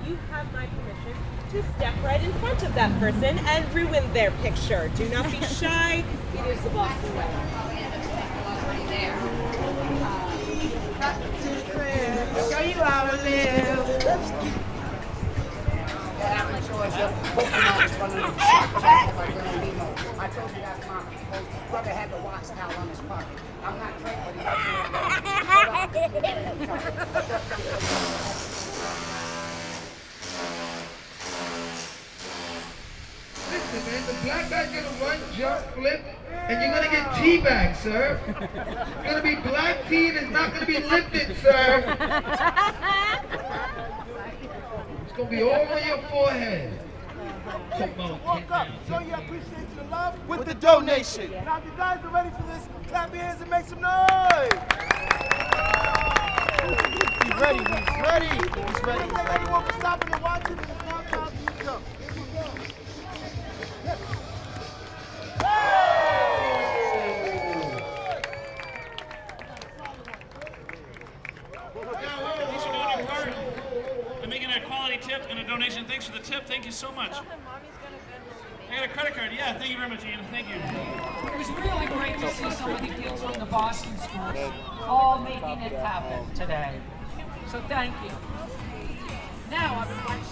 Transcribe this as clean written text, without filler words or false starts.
you have my permission to step right in front of that person and ruin their picture. Do not be shy. It is the Boston way. Show you how to live. Let's get I told you that's my brother had the watch towel on his pocket. I'm not Drake, but Listen, man, the black guy's gonna run, jump, flip, and you're gonna get teabagged, sir. It's gonna be black tea and it's not gonna be lifted, sir. It's gonna be all on your forehead. Walk up, show your appreciation and love with the donation. Now, if you guys are ready for this, clap your hands and make some noise. He's ready. He's ready. He's ready. Thank everyone for stopping and watching. And it's now time for you to jump. Here we go. Thanks for doing your part and making a quality tip and a donation. Thanks for the tip. Thank you so much. I got a credit card. Yeah, thank you very much, Ian. Thank you. It was really great to see some of the kids from the Boston schools all making it happen today. So thank you. Now I would like